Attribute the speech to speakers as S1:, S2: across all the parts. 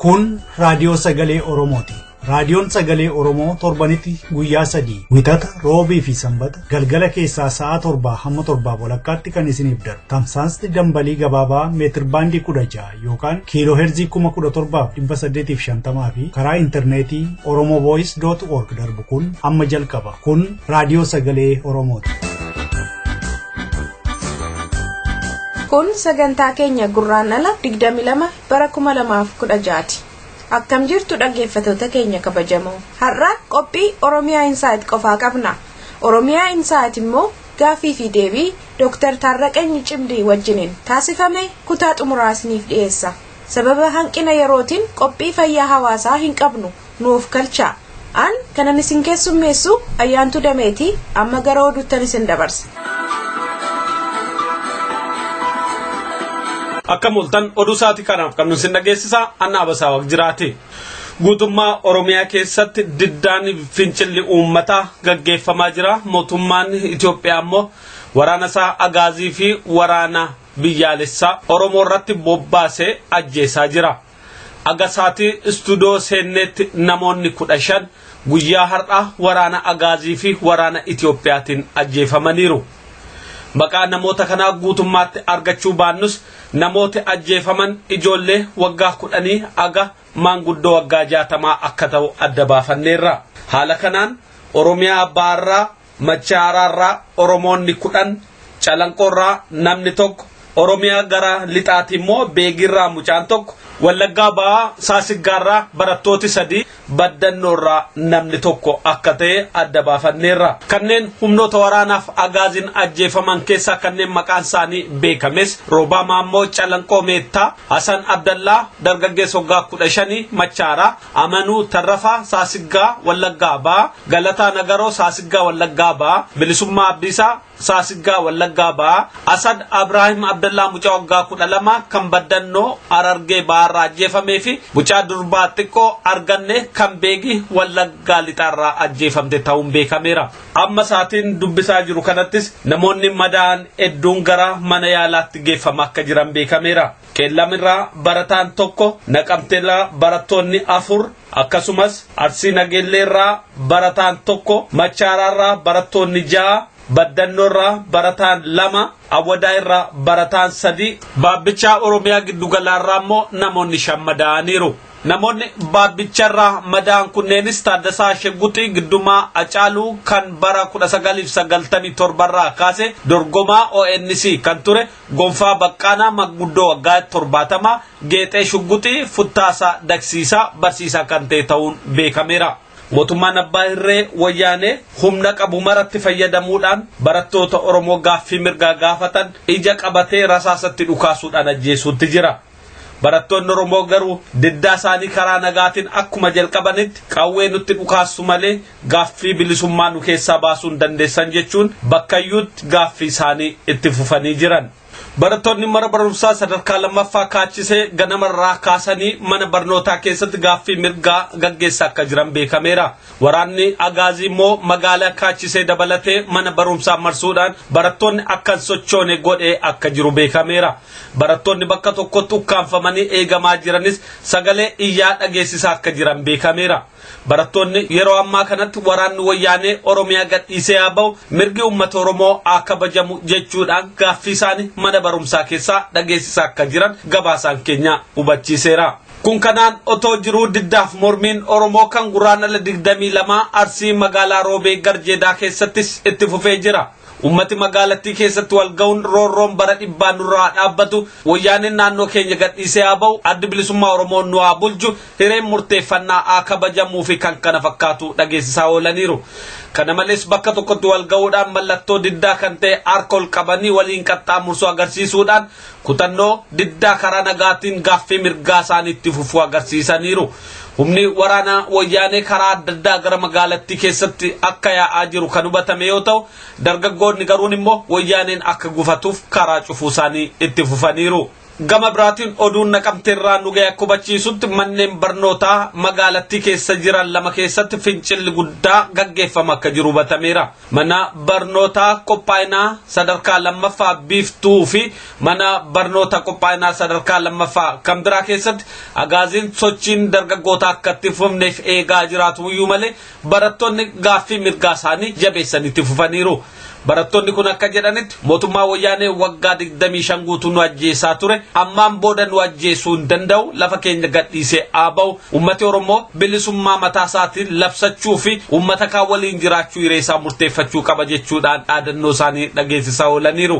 S1: Kun raadiyoo sagalee Oromooti. Raadiyoon sagalee Oromoo torbanitti guyyaa 3 wixata roobii fi sanbata galgala keessaa sa'a 7 hamma 7 walakkaatti kan isiniif darbu. Tamsaasni dambalii gabaabaa meetir baandii 16 yookaan kiiloo heerzii 17,850 fi karaa intarneetii oromovoice.org darbu kun amma jalqaba. Kun raadiyoo sagalee Oromooti.
S2: Kun sagantaa keenya Guraandhala 22 bara 2016. Akkam jirtu dhaggeeffattoota keenya kabajamoo. Har'a Qophii Oromia Insight qofaa qabna. Oromia Insight immoo gaaffii fi deebii Dr Taarraqanyi Cimdii wajjiniin taasifame kutaa xumuraa isniif dhiyeessa. Sababa hanqina yerootiin qophii fayyaa hawaasaa hin qabnu nuuf galchaa. An kanan isin keessummeessu Ayaantuu Dameetii amma gara oduuttan isin dabarsa.
S3: Akkam oltan oduu saati kanaaf kan nusin dhageessisa Dhaabasaa Waaqjiraati. Guutummaa Oromiyaa keessatti diddaan fincilli uummataa gaggeeffamaa jira. Mootummaan Itoophiyaa immoo waraana isaa agaazii fi waraana biyyaalessaa Oromoo irratti bobbaasee ajjeesaa jira. Agasaati istuudiyoo seenneetti namoonni 15 guyyaa har'a waraana agaazii fi waraana Itoophiyaatiin ajjeefamaniiru. Maqaa namoota kanaa guutummaatti argachuu baannus namooti ajjeefaman ijoollee waggaa 10 aga maanguddoo waggaa 60 akka ta'u adda baafanneerra. Haala kanaan Oromiyaa baarraa Machaaraarraa Oromoonni 10 Calanqoorraa namni tokko Oromiyaa gara lixaati immoo Beegirraa mucaan tokko Wallaggaa ba'aa Saasiggaarraa barattooti 3 Baddannoorraa namni tokko akka ta'e adda baafanneerra. Kanneen humnoota waraanaaf agaaziin ajjeefaman keessaa kanneen maqaan isaanii beekames Roobaa Maammoo Calanqoo Meettaa, Hasan Abdallaa dargaggeessa waggaa 15 Machaaraa, Amanuu Tarrafaa Saasiggaa Wallaggaa ba'aa, Galataa Nagaroo Saasiggaa Wallaggaa ba'aa, Bilisummaa Abdiisaa Saasiggaa Wallaggaa ba'aa, Asad Abraahim Abdallaa mucaa waggaa 12 kan Baddannoo Arargee ba'aarraa ajjeefamee fi mucaa durbaa xiqqoo Arganne kan Beegi Wallaggaa lixaarraa ajjeefamte ta'uun beekameera. Amma saatiin dubbisaa jiru kanattis namoonni madaa'an hedduun gara mana yaalaatti geeffamaa akka jiran beekameera. Qeellamirraa barataan tokko, Naqamteerraa barattoonni 4 akkasumas Arsii Nageelleerraa barataan tokko, Machaaraarraa barattoonni 6 Baddannoorraa barataan 2 Awwadaayirraa barataan 3 Baabbichaa Oromiyaa giddugalaarraa immoo namoonni 5 madaa'aniiru. Namoonni Baabbicharraa madaa'an kunneenis Taaddasaa Shegguxii Giddumaa Acaaluu kan bara 1997 irraa kaase dorgomaa ONC kan ture, Gonfaa Baqqaanaa Magguddoo waggaa 70, Geexee Shugguxii Futtaasaa Dagsiisaa barsiisaa kan ta'e ta'uun beekameera. Mootummaan Abbaa Irree Wayyaanee humna qabu maratti fayyadamuudhaan barattoota Oromoo gaaffii mirgaa gaafatan ija qabatee rasaasatti dhukaasuudhaan ajjeesuutti jira. Barattoonni Oromoo garuu diddaa isaanii karaa nagaatiin akkuma jalqabanitti qawwee nutti dhukaasu malee gaaffii bilisummaa nu keessaa baasuu hin dandeessan jechuun bakkayyuutti gaaffii isaanii itti fufanii jiran. Barattoonni mana barumsaa sadarkaa lammaffaa kaachisee ganamarraa kaasanii mana barnootaa keessatti gaaffii mirgaa gaggeessaa akka jiran beekameera. Waraanni agaazii immoo magaalaa kaachisee dabalatee mana barumsaa marsuudhaan barattoonni akka sochoone godhee akka jiru beekameera. Barattoonni bakka tokkotti ukkaanfamanii eegamaa jiranis sagalee iyyaa dhageessisaa akka jiran beekameera. Barattoonni yeroo ammaa kanatti waraanni wayyaanee Oromiyaa gadhiisee haa ba'u, mirgi uummata Oromoo haa kabajamu jechuudhaan gaaffii isaanii mana barumsaa keessaa dhageessisaa akka jiran gabaasaan keenya hubachiiseera. Kun kanaan otoo jiruu diddaaf mormiin Oromoo kan Guraandhala 22 Arsii magaalaa Roobee Garjeedaa keessattis itti fufee jira. Ummati magaalattii keessatti wal ga'uun roorroon bara dhibbaan nurraa dhaabbatu, wayyaaneen naannoo keenya gadhiisee haa ba'u, addi bilisummaa Oromoo nu haa bulchu, hireen murteeffannaa haa kabajamuu fi kan kana fakkaatu dhageessisaa oolaniiru. Kana malees bakka tokkotti wal ga'uudhaan mallattoo diddaa kan ta'e harka ol qabanii waliin qaxxaamursuu agarsiisuudhaan kutannoo diddaa karaa nagaatiin gaaffii mirgaa isaaniitti fufuu agarsiisaniiru. Humni waraana wayyaanee karaa adda addaa gara magaalattii keessatti akka yaa'aa jiru kan hubatame yoo ta'u, dargaggoonni garuun immoo wayyaaneen akka gufatuuf karaa cufuu isaanii itti fufaniiru. gama biraatiin oduun naqamteerraa nu ga'e akka hubachiisutti manneen barnootaa magaalattii keessa jiran lama keessatti fincilli guddaa gaggeeffama akka jiru hubatameera. Mana barnootaa qophaa'inaa sadarkaa lammaffaa biiftuu fi mana barnoota qophaa'inaa sadarkaa lammaffaa kan biraa keessatti agaaziin sochiin dargaggootaa akka itti fufneef eegaa jiraatu iyyuu malee barattoonni gaaffii mirgaa isaanii jabeessanii itti fufaniiru. Barattoonni kun akka jedhanitti mootummaa wayyaanee waggaa 25 guutuu nu ajjeesaa ture ammaan booda nu ajjeesuu hin danda'u lafa keenya gadhiisee aaba'u ummati Oromoo bilisummaa mataa isaatiin labsachuu fi ummata kaan waliin jiraachuu hireessaa murteeffachuu qaba jechuudhaan dhaadannoo isaanii dhageessisaa oolaniiru.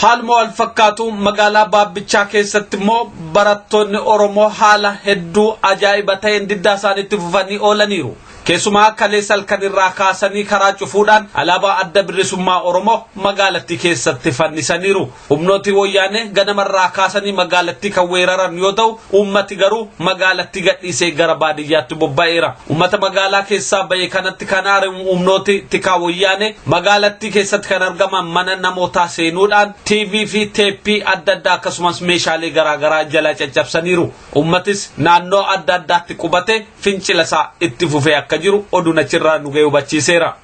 S3: Haaluma wal fakkaatu magaalaa Baabbichaa keessatti immoo barattoonni Oromoo haala hedduu ajaa'iba ta'een diddaa isaaniitti fufanii oolaniiru. Keessumaa kaleessa halkanirraa kaasanii karaa cufuudhaan alaabaa adda bilisummaa Oromoo magaalattii keessatti fannisaniiru. Humnooti wayyaanee ganamarraa kaasanii magaalattii kan weeraran yoo ta'u ummati garuu magaalattii gadhiisee gara baadiyyaatti bobba'eera. Ummata magaalaa keessaa ba'e kanatti kan aare humnooti tikaa wayyaanee magaalattii keessatti kan argaman mana namootaa seenuudhaan TV fi teeppii adda addaa akkasumas meeshaalee garaagaraa jala caccabsaniiru. Ummatis naannoo adda addaatti qubate fincila isaa itti fufee akka jiru oduun achirraa nu ga'e hubachiiseera.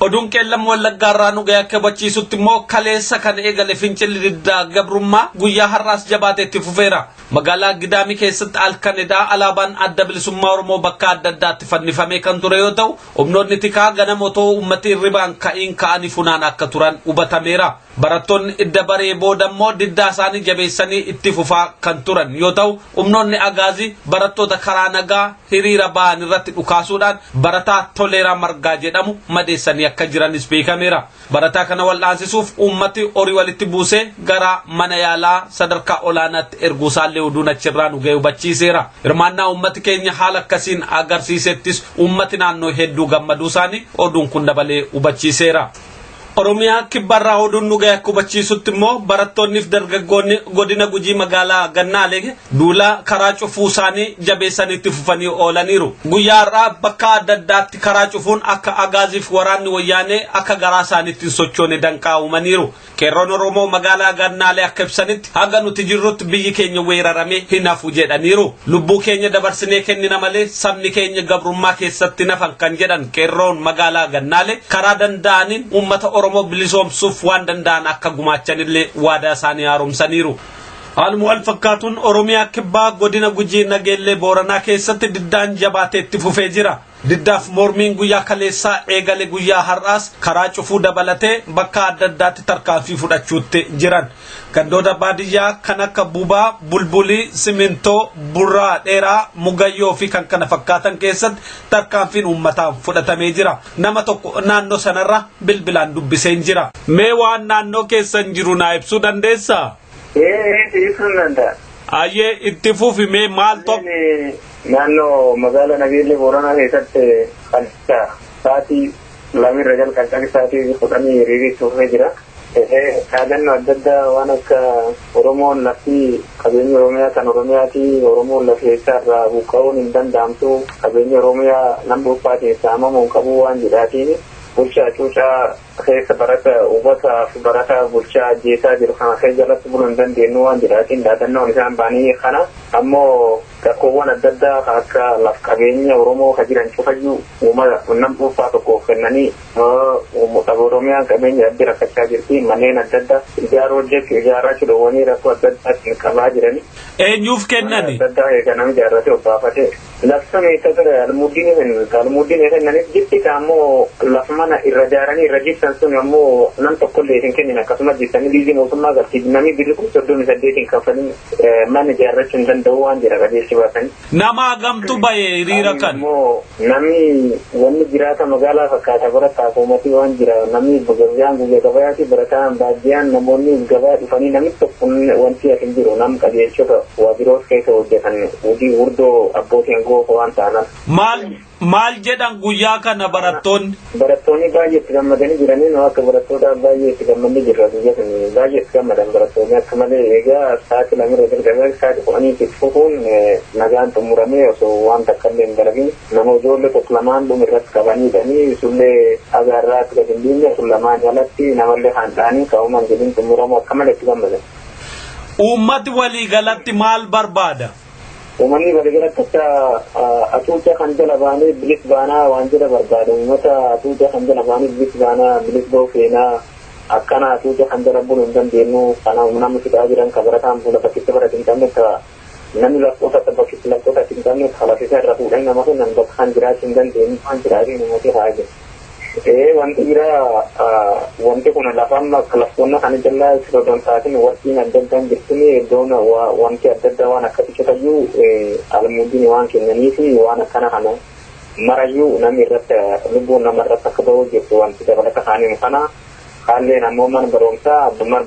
S3: Oduun qeellam wallaggaarraa nu ga'e akka hubachiisutti immoo kaleessa kan eegale fincilli diddaa gabrummaa guyyaa har'aas jabaatee itti fufeera. Magaalaa Gidaamii keessatti halkan edaa alaabaan adda bilisummaa Oromoo bakka adda addaatti fannifamee kan ture yoo ta'u humnoonni tikaa ganama otoo ummati irribaan ka'anii funaan akka turan hubatameera. Barattoonni idda baree booda immoo diddaa isaanii jabeessanii itti fufaa kan turan yoo ta'u humnoonni agaazii barattoota karaa nagaa hiriira ba'an irratti dhukaasuudhaan barataa Toleeraa Margaa jedhamu madeessanii akka jiranis beekameera. Barataa kana wal'aansisuuf ummati horii walitti buusee gara mana yaalaa sadarkaa olaanaatti erguusaallee oduun achirraa nu ga'e hubachiiseera. Hirmaannaa ummati keenya haala akkasiin agarsiisettis ummati naannoo hedduu gammaduu isaanii oduun kun dabalee hubachiiseera. Oromiyaa kibbarraa oduun nu ga'e akka hubachiisutti immoo barattoonniif dargaggoonni godina Gujii magaalaa Gannaalee duula karaa cufuu isaanii jabeessanii itti fufanii oolaniiru. Guyyaa har'aa bakka adda addaatti karaa cufuun akka agaaziif waraanni wayyaanee akka garaa isaaniitti sochoone danqaa uumaniiru. Qeerroon Oromoo magaalaa Gannaalee akka ibsanitti haga nuti jirrutti biyyi keenya weeraramee hin hafu jedhaniiru. Lubbuu keenya dabarsinee kennina malee sabni keenya gabrummaa keessatti nafan kan jedhan qeerroon magaalaa Gannaalee karaa danda'aniin uummata Oromoo bilisoomsuuf waan danda'an akka gumaachanillee waadaa isaanii haaromsaniiru. Haaluma wal fakkaatuun Oromiyaa kibbaa godina Gujii Nageellee Booranaa keessatti diddaan jabaatee itti fufee jira. Diddaaf mormiin guyyaa kaleessaa eegale guyyaa har'aas karaa cufuu dabalatee bakka adda addaatti tarkaanfii fudhachuutti jiran. Gandoota baadiyyaa kan akka Bubaa, Bulbulii, Simintoo, Burraa Dheeraa, Mugayyoo fi kan kana fakkaatan keessatti tarkaanfiin uummataan fudhatamee jira. Nama tokko naannoo sanarra bilbilaan dubbiseen jira. Mee waan naannoo keessan jiru naa ibsuu dandeessaa?
S4: Ibsuu danda'a.
S3: Ayyee itti fufi mee maal tokko?
S4: Naannoo magaalaa Nageellee Booranaa keessatti sa'aatii lamirra jalqabanii sa'aatii 10 hiriiritti fufee jira. Dhaadannoo adda addaa waan akka Oromoon lafti qabeenya Oromiyaa kan Oromiyaati, Oromoon lafa irraa buqqa'uun hin danda'amtu, qabeenya Oromiyaa nama dhuunfaatiin saamamuu qabu waan jedhaatiin bulchaa cuucaa keessa barata uubataaf barata bulchaa ajjeesaa jiru kana keessa jalatti buluu hin dandeenyu waan jedhaatiin dhaadannoon isaan baanii kana ammoo rakkoowwan adda addaa akka laf qabeenya Oromoo ka jiran cufayyuu uummata nam dhuunfaa tokkoof kennanii Oromiyaan qabeenya adda rakkachaa jirti manneen adda addaa ijaaraa jiruwwanii rakkoo adda addaatiin qabaa jiranii.
S3: Eenyuuf kennani?
S4: Adda addaa eeganame ijaarratee obbaafate. Lafsa meeshaa ture almuuddiin kennaniif jirti ammoo lafa mana irra ijaaranii irra jibsan sun ammoo nam tokkollee hin kennin akkasumas jibsanii liizii mootummaa galtii namni birri 38 kaffalin mana ijaarrachuu hin danda'u waan jedha qajeelchi baasanii.
S3: Nama gamtu bahee hiriira kan?
S4: Namni wanni jiraata magaalaa fakkaata barataa uumatii waan jira namni gabayaan guyyaa gabayaati barataan baadiyaan namoonni gabayaa dhufanii namni tokko wanti hin jiru nam qajeelchota waajjiroota keessa hojjetan hojii hurdoo abbootiin goofa waan ta'anaaf.
S3: Maal jedhan guyyaa kana barattoonni?
S4: Barattoonni baay'ee itti gammadanii jiranii akka barattoota baay'ee itti gammadanii jirra guyyaa kana baay'ee itti gammadan barattoonni akka malee egaa sa'aatii lamirra jalqabee sa'aatii 10 itti fufuun nagaan xumuramee osoo waan takka illee hin dalagin nama ijoollee tokko lamaan dhuma irratti qabaniidhanii sullee agaarraatti gadi hin dhiinne sun lamaan jalatti namallee handhaanii ka'umaan jedhin xumuramu akka malee itti gammadan.
S3: Uummati waliigalatti maal barbaada?
S4: Uummanni waliigalatti atuuta kan jala baanee bilis baanaa waan jedha barbaada. Uummata atuuta kan jala baanee bilis baanaa bilis ba'uu feenaa akkana atuuta kan jala bu'uu hin dandeenyu. Kana namni fixaa jiran kan barataan fuula bakkitti barate hin qabne namni lakkoofsa bakkitti lakkoofsa hin qabne halafisaa irra fuudhan nama kennan bakka kan jiraachuu hin dandeenyu waan jiraachuu namatti haa jiru. Wanti biraa wanti kun lafaan lakkoonna kan jallaa sodoon taatiin warqiin adda addaan jirtuni iddoon wanti adda addaa waan akka xiqqatayyuu almuudiin waan kennanii fi waan akkana kana marayyuu namni irratti lubbuun nama irratti akka ba'uu jirtu wanti dabalata kaaniin kana haalleen ammoo mana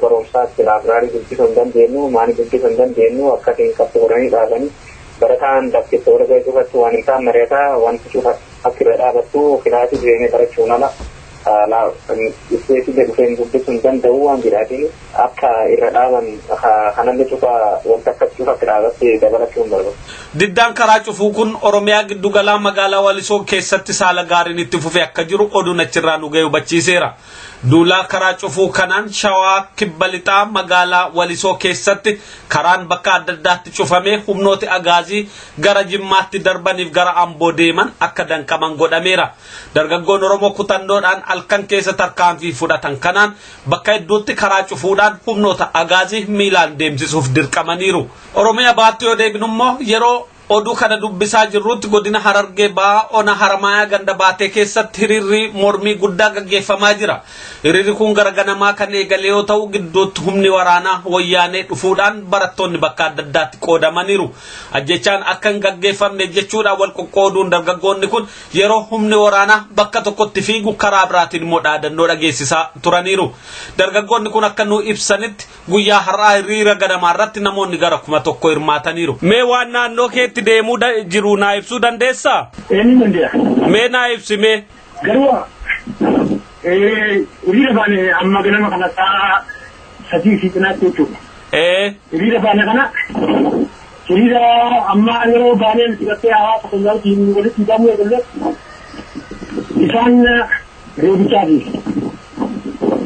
S4: barumsaa itti laabraarii dubbisuu hin dandeenyu maanii dubbisuu hin dandeenyu akkasiin qabxi godhanii dhaabanii barataan dakkeessa warra ga'ee cufatti waan hin taane mari'ataa wanti cufatti akkirra dhaabattu kilaasii jireenya barachuun ala ispeesii dhufeen dubbisuu hin danda'u waan jedhaatiin akka irra dhaaban kanallee cufa wanta akka cufatti dhaabatte dabalachuu hin barbaadu.
S3: Diddaan karaa cufuu kun Oromiyaa giddugalaa magaalaa Walisoo keessatti saala gaariin itti fufee akka jiru oduun achirraa nu ga'e hubachiiseera. Duulaa karaa cufuu kanaan Shawaa Kibba Lixaa magaalaa Walisoo keessatti karaan bakka adda addaatti cufamee humnooti agaazii gara Jimmaatti darbaniif gara Amboo deeman akka danqaman godhameera. Dargaggoon Oromoo kutannoodhaan halkan keessa tarkaanfii fudhatan kanaan bakka hedduutti karaa cufuudhaan humnoota agaazii miilaan deemsisuuf dirqamaniiru. Oromiyaa baatti yoo deebinu immoo yeroo oduu kana dubbisaa jirrutti godina Harargee Bahaa ona Haramayaa ganda baatee keessatti hiriirri mormii guddaa gaggeeffamaa jira. Hiriirri kun gara ganamaa kan eegale yoo ta'u gidduutti humni waraanaa wayyaanee dhufuudhaan barattoonni bakka adda addaatti qoodamaniiru. Ajjechaan akka hin gaggeeffamne jechuudhaan wal qoqqooduun dargaggoonni kun yeroo humni waraanaa bakka tokkotti fiigu karaa biraatiin immoo dhaadannoo dhageessisaa turaniiru. Dargaggoonni kun akka nu ibsanitti guyyaa har'aa hiriira ganamaa irratti namoonni gara 1,000 hirmaataniiru. Mee waan naannoo keetti deemuu jiru naa ibsuu dandeessaa? Mee naa ibsi mee?
S5: Garuu hiriira baane amma ganama kana sa'a 3 fi xinaatti jechuudha. Hiriira baane kana hiriira amma yeroo baaneen sigattee hawaasa keenyaatiin walitti hidhamuu eegalle isaan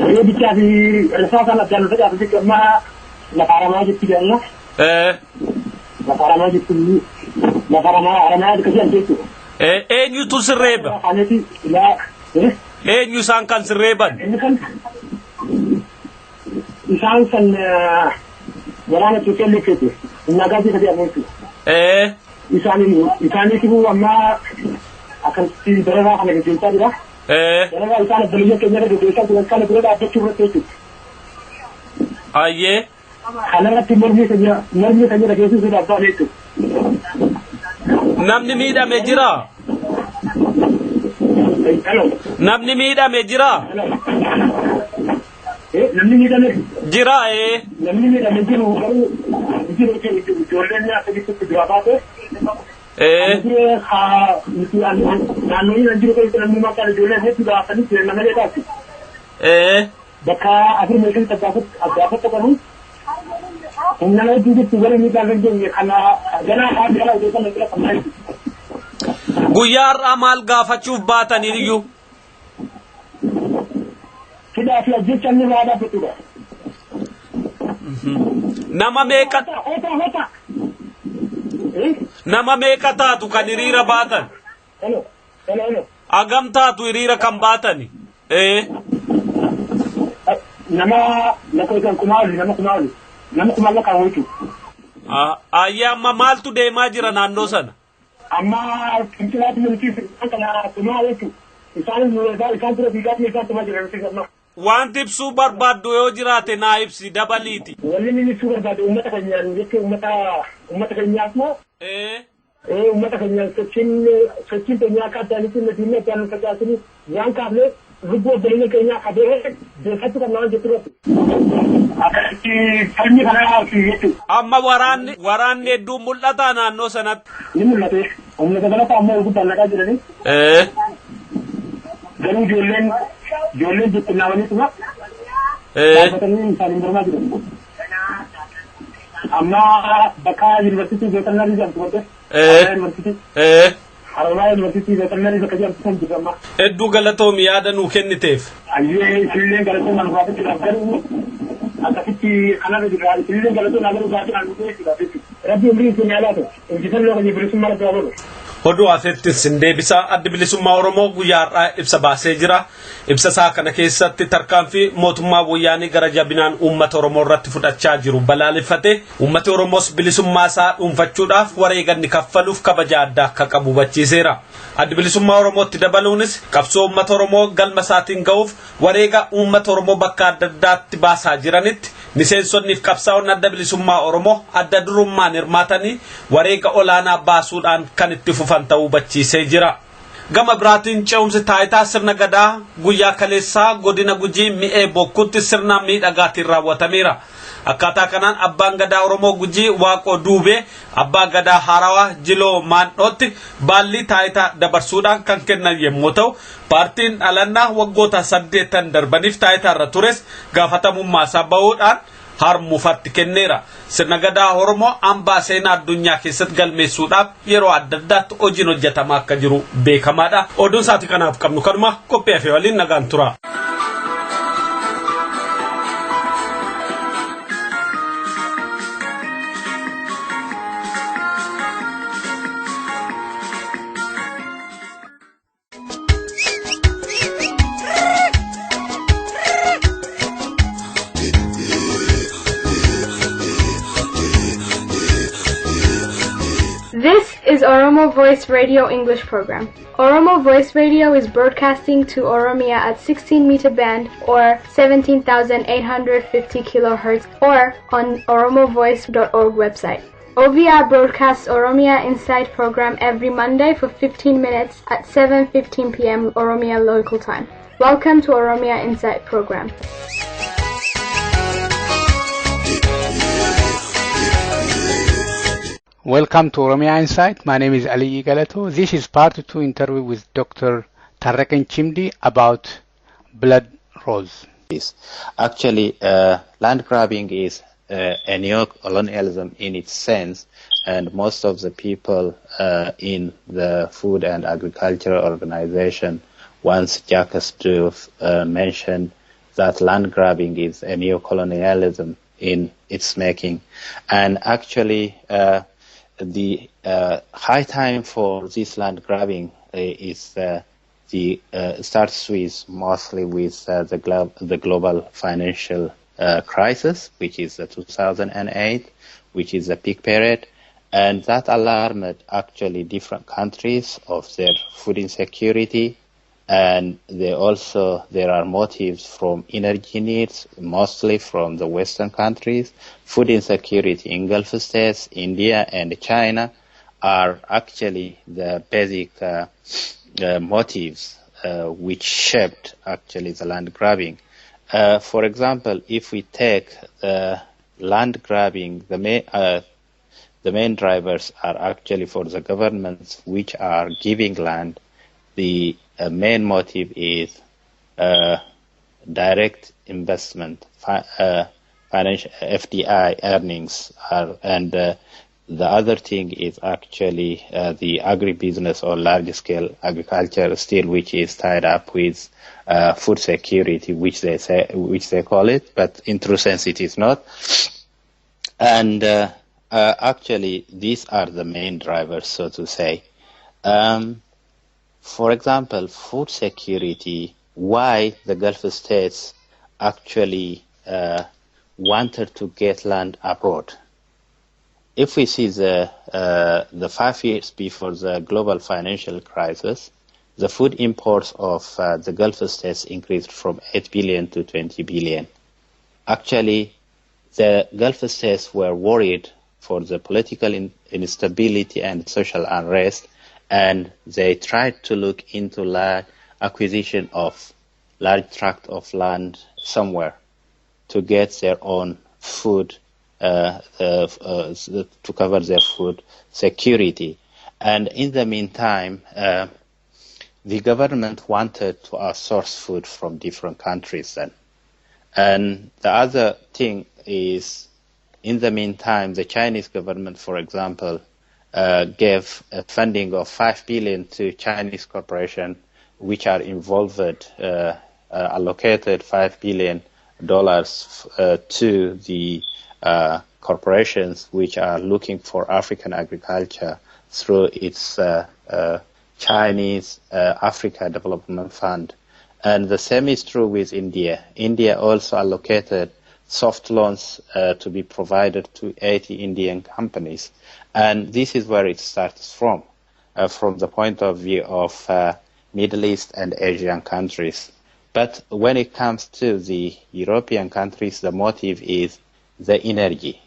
S5: reebichaa fi risaasaan addaan facaafate amma lafa haramaa jetti jedhama. Lafa haramaa jetti lafa haramaa akkasii jechuudha.
S3: Eenyutu sirreeba? Eenyu isaan kan sirreeban? Isaan kan waraana Itoophiyaa keessa nagaatti fayyadamu. Isaaniitiif amma akkasitti darabaa kana gaggeessaa jira. Darabaa isaan biyya keenya irra gaggeessaa jiran kana bira dhaabbachuu irratti jechuudha. Ayyee.
S5: Kanarratti mormii kan dhageessisuudhaaf baane jechuudha.
S3: Namni miidhame jira? Namni miidhame jira?
S5: Namni miidhame
S3: jira
S5: namni miidhame jiru ijoolleen akka jirtutti dura baate naannoonni nan jiru keessa namni maqaan ijoolleen hedduu gaafanii jiran nama leetaati. Bakka afur meeshaan abbaafatta qabu humna hedduu jirtu gara miidhaan kan jenne kana ganaa haati kana odeeffannoo bira kan maayitu.
S3: Guyyaa har'aa maal gaafachuuf baataniyyuu?
S5: Fidaa fi ajjechaan ni waadaa fedhuudha.
S3: Nama meeqa taatu kan hiriira baatan? Agam taatu hiriira kan baatani?
S5: Nama kumaali. Nama kumaalla kan hoitu.
S3: Ayyaa amma maaltu deemaa jira naannoo sana?
S5: Amma fincilaati milkiif kana tumaa jechuudha. Isaan tura fiigaatti isaan tumaa jiran amma.
S3: Wanti ibsuu barbaaddu yoo jiraate naa ibsi dabaliiti.
S5: Wanni inni ibsuu barbaadu uummata keenyaan jechuun uummata keenyaaf moo? Uummata keenyaan sochiin keenyaa akka addaanitti nasiinni addaan facaasanii waan kaafneef lubbuu obboleeyyan keenyaa qabee beekachuu kan nama jettu irratti. Akkasitti falmi kanaa jechuudha.
S3: Amma waraanni hedduun mul'ata naannoo sanatti.
S5: Ni mul'ate. Humna dabalataa ammoo guddaan naqaa jiranii. Garuu ijoolleen jettinnaawwaniituma dhaabbatanii isaaniin mormaa jiran. Amma bakka yuunivarsiitii veeterinaarii jedhamtu godhe yuunivarsiitii Har'a Yuunivarsiitii Beekamanii bakka jedhamtu kan jirama.
S3: Hedduu galatoomi yaada nuu kenniteef.
S5: Ayyee isinillee galatoomaa dhufaatetti garuu akkasitti kanarra jirra isinillee galatoomaa garuu baay'inaan dhufeettidha jechuudha. Rabbi umrii isin yaalaatu injifannoo kan bilisummaa rabbi haa godhu.
S3: Oduu afeettis hin deebisa addi bilisummaa Oromoo guyyaa har'aa ibsa baasee jira. Ibsa isaa kana keessatti tarkaanfii mootummaa wayyaanii gara jabinaan uummata Oromoo irratti fudhachaa jiru balaaleffate uummati Oromoos bilisummaa isaa dhuunfachuudhaaf wareeganni kaffaluuf kabaja addaa akka qabu hubachiiseera. Addi bilisummaa Oromootti dabaluunis qabsoo uummata Oromoo galma isaatiin ga'uuf wareega uummata Oromoo bakka adda addaatti baasaa jiranitti miseensonniif qabsaa'onni adda bilisummaa Oromoo adda durummaan hirmaatanii wareega olaanaa baasuudhaan kan itti fufan ta'uu hubachiisee jira. Gama biraatiin ce'umsi taayitaa sirna gadaa guyyaa kaleessaa godina Gujii mi'ee bokkutti sirna miidhagaatiin raawwatameera. Akkaataa kanaan abbaan gadaa Oromoo Gujii Waaqoo Duubee abbaa gadaa Harawaa Jiloo Maandhootti baalli taayitaa dabarsuudhaan kan kennan yommuu ta'u paartiin dhalannaa waggoota 8 darbaniif taayitaa irra tures gaafatamummaa isaa bahuudhaan harmufatti kenneera. Sirna gadaa Oromoo hambaa seenaa addunyaa keessatti galmeessuudhaaf yeroo adda addaatti hojiin hojjetamaa akka jiru beekamaadha. Oduun isaatii kanaaf qabnu kanuma qophii fi waliin nagaan tura.
S6: This is Oromo Voice Radio English program. Oromo Voice Radio is broadcasting to Oromia at 16-meter band or 17,850 kilohertz or on oromovoice.org website. OVR broadcasts Oromia Insight program every Monday for 15 minutes at 7:15 p.m. Oromia local time. Welcome to Oromia Insight program.
S7: Welcome to Oromia Insight. My name is Ali Galato. This is part 2 interview with Dr Taarraqanyi Cimdii about blood rose.
S8: Actually, land grabbing is a neo-colonialism in its sense, and most of the people in the Food and Agriculture Organization, once Jacques Stuyve mentioned that land grabbing is a neo-colonialism in its making. And actually, the high time for this land grabbing is starts with mostly with the global financial crisis, which is 2008, which is the peak period, and that alarmed actually different countries of their food insecurity, and there are motives from energy needs, mostly from the Western countries. Food insecurity in Gulf states, India and China are actually the basic motives which shaped actually the land grabbing. For example, if we take the land grabbing, the main drivers are actually for the governments which are giving land. The main motive is direct investment, financial FDI earnings, and the other thing is actually the agribusiness or large-scale agriculture, still which is tied up with food security, which they call it, but in true sense it is not. And actually, these are the main drivers, so to say. For example, food security, why the Gulf states actually wanted to get land abroad. If we see the 5 years before the global financial crisis, the food imports of the Gulf states increased from 8 billion to 20 billion. Actually, the Gulf states were worried for the political instability and social unrest, and they tried to look into acquisition of large tract of land somewhere to get their own food, to cover their food security. And in the meantime, the government wanted to source food from different countries then. And the other thing is, in the meantime, the Chinese government, for example, gave a funding of 5 billion to Chinese corporation, which are involved, allocated $5 billion to the corporations which are looking for African agriculture through its Chinese Africa Development Fund. And the same is true with India. India also allocated soft loans to be provided to 80 Indian companies. And this is where it starts from the point of view of Middle East and Asian countries. But when it comes to the European countries, the motive is the energy.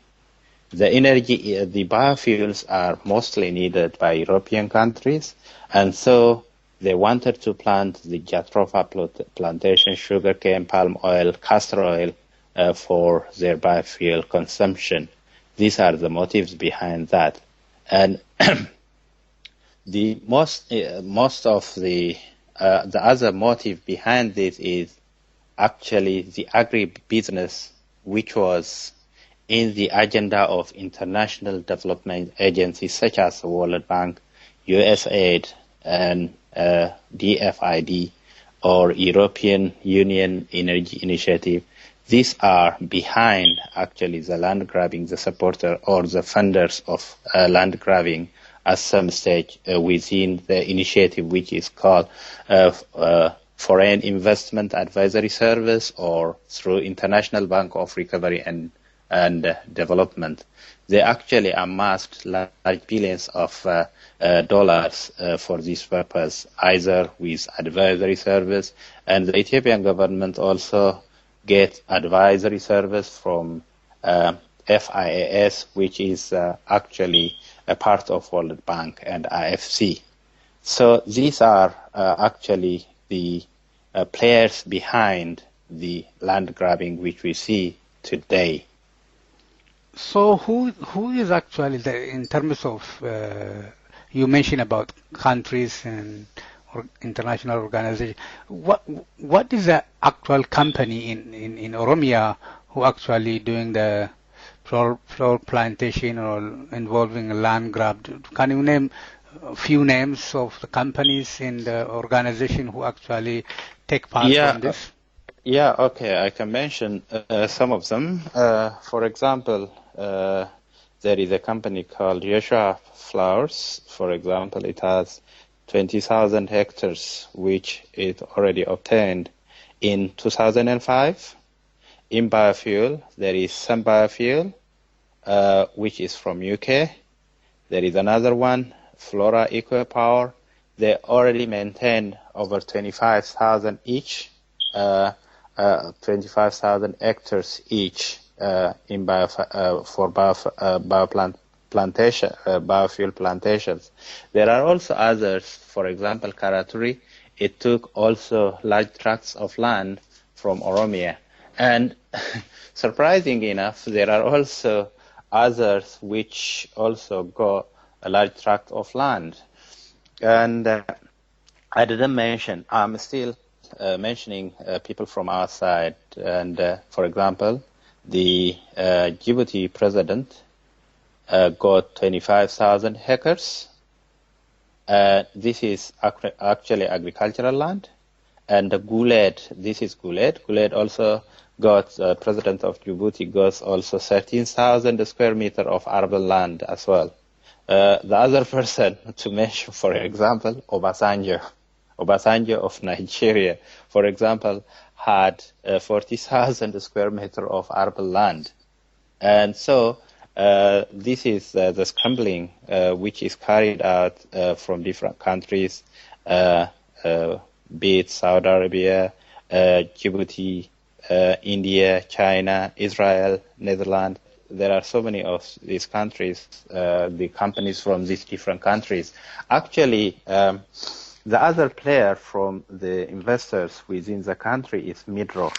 S8: The biofuels are mostly needed by European countries, and so they wanted to plant the jatropha plantation, sugarcane, palm oil, castor oil for their biofuel consumption. These are the motives behind that. And the most of the other motive behind this is actually the agribusiness, which was in the agenda of international development agencies such as the World Bank, USAID, and DFID, or European Union Energy Initiative. These are behind actually the land grabbing, the supporter or the funders of land grabbing at some stage within the initiative, which is called Foreign Investment Advisory Service, or through International Bank of Recovery and Development. They actually amassed large billions of dollars for this purpose, either with advisory service, and the Ethiopian government also get advisory service from FIAS, which is actually a part of World Bank, and IFC. So these are actually the players behind the land grabbing which we see today.
S7: So who is actually in terms of you mentioned about countries and international organizations? What is the actual company in Oromia who actually doing the flower plantation or involving land grab? Can you name a few names of the companies in the organization who actually take part in this?
S8: Yeah, okay, I can mention some of them. For example, there is a company called Yeshua Flowers. For example, it has 20,000 hectares, which it already obtained in 2005. In biofuel, there is some biofuel, which is from UK. There is another one, Flora Eco Power. They already maintain over 25,000 each, 25,000 hectares each in biofuel plantations. There are also others. For example, Karaturi, it took also large tracts of land from Oromia. And surprising enough, there are also others which also got a large tract of land. And I didn't mention, I'm still mentioning people from our side. And for example, the Djibouti president got 25,000 hectares. This is actually agricultural land. And Guled, this is Guled. Guled also got, president of Djibouti got also 13,000 square meter of arable land as well. The other person to mention, for example, Obasanjo of Nigeria, for example, had 40,000 square meter of arable land. And so this is the scrambling which is carried out from different countries, be it Saudi Arabia, Djibouti, India, China, Israel, Netherlands. There are so many of these countries, the companies from these different countries. Actually, the other player from the investors within the country is Midrock.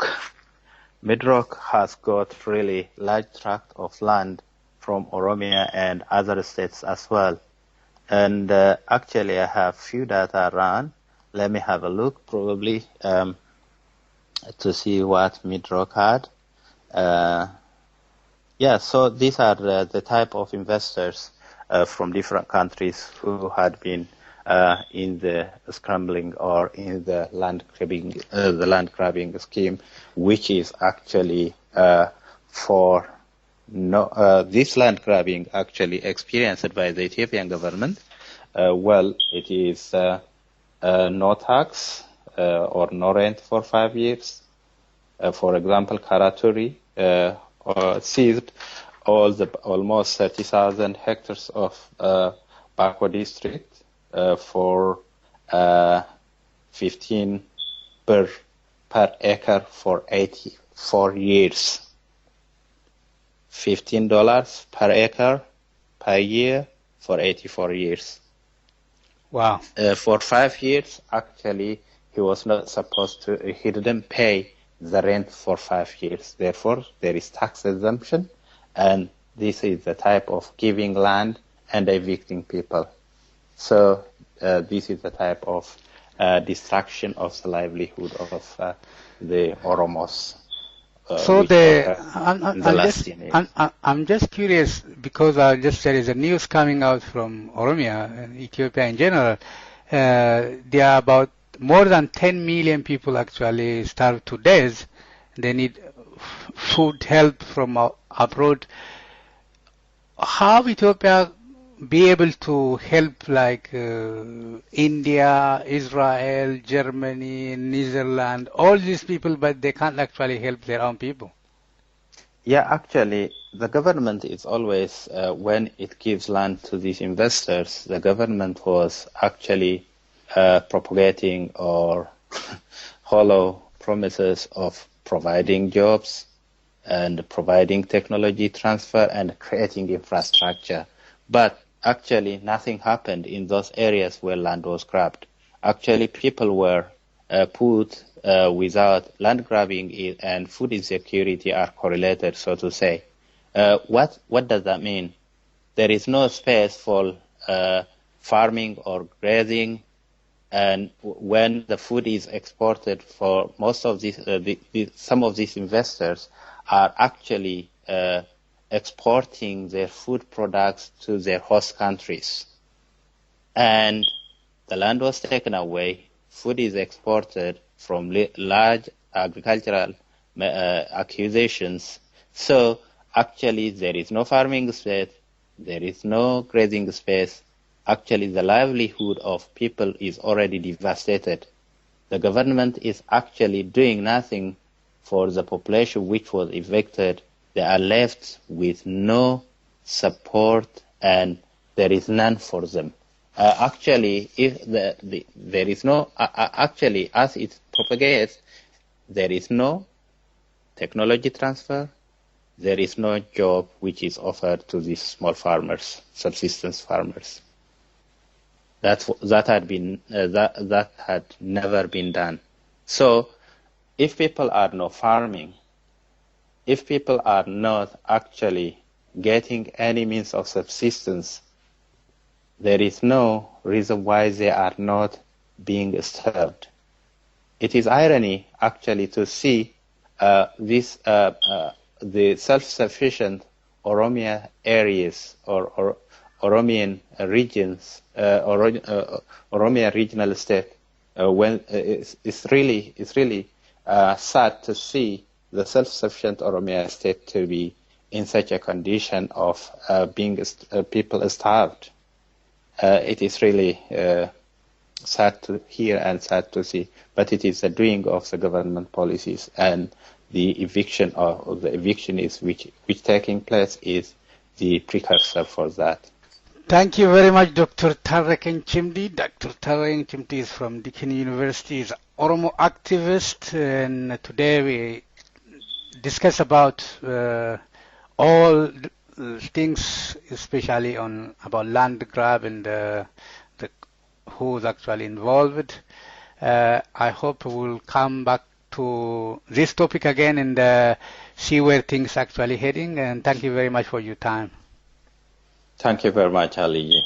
S8: Midrock has got really large tract of land from Oromia and other states as well. And actually, I have few data around. Let me have a look, probably, to see what Midrock had. So these are the type of investors. from different countries who had been in the scrambling or in the land grabbing scheme, which is actually this land grabbing actually experienced by the Ethiopian government. It is no tax or no rent for 5 years. For example, Karaturi seized almost 30,000 hectares of Bakwa district for 15 per acre for 84 years. $15 per acre per year for 84 years.
S7: Wow.
S8: For 5 years, actually, he was not supposed to, he didn't pay the rent for 5 years. Therefore, there is tax exemption, and this is the type of giving land and evicting people. So this is the type of destruction of the livelihood of the Oromos.
S7: I'm just curious because there is a news coming out from Oromia and Ethiopia in general. There are about more than 10 million people actually starved to death. They need food help from abroad. How Ethiopia be able to help like India, Israel, Germany, Netherlands, all these people, but they can't actually help their own people?
S8: Yeah, actually, the government is always, when it gives land to these investors, the government was actually propagating or hollow promises of providing jobs and providing technology transfer and creating infrastructure. But actually, nothing happened in those areas where land was grabbed. Actually, people were put without land grabbing and food insecurity are correlated, so to say. What does that mean? There is no space for farming or grazing, and when the food is exported, for most of these, some of these investors are actually exporting their food products to their host countries. And the land was taken away, food is exported from large agricultural acquisitions. So actually there is no farming space, there is no grazing space. Actually the livelihood of people is already devastated. The government is actually doing nothing for the population which was evicted. They are left with no support and there is none for them. Actually, if there is no, actually as it propagates, there is no technology transfer, there is no job which is offered to these small farmers, subsistence farmers. That had never been done. So, if people are not farming, if people are not actually getting any means of subsistence, there is no reason why they are not being starved. It is irony, actually, to see the self-sufficient Oromia areas or Oromian regions, Oromia regional state. When it's really sad to see the self-sufficient Oromia state to be in such a condition of being people starved. It is really sad to hear and sad to see, but it is the doing of the government policies, and the eviction is which taking place is the precursor for that.
S7: Thank you very much, Dr. Taarraqanyi Cimdii. Dr. Taarraqanyi Cimdii is from Deakin University, is Oromo activist, and today we discuss about all things, especially about land grab and who's actually involved. I hope we'll come back to this topic again and see where things actually heading. And thank you very much for your time.
S8: Thank you very much, Ali.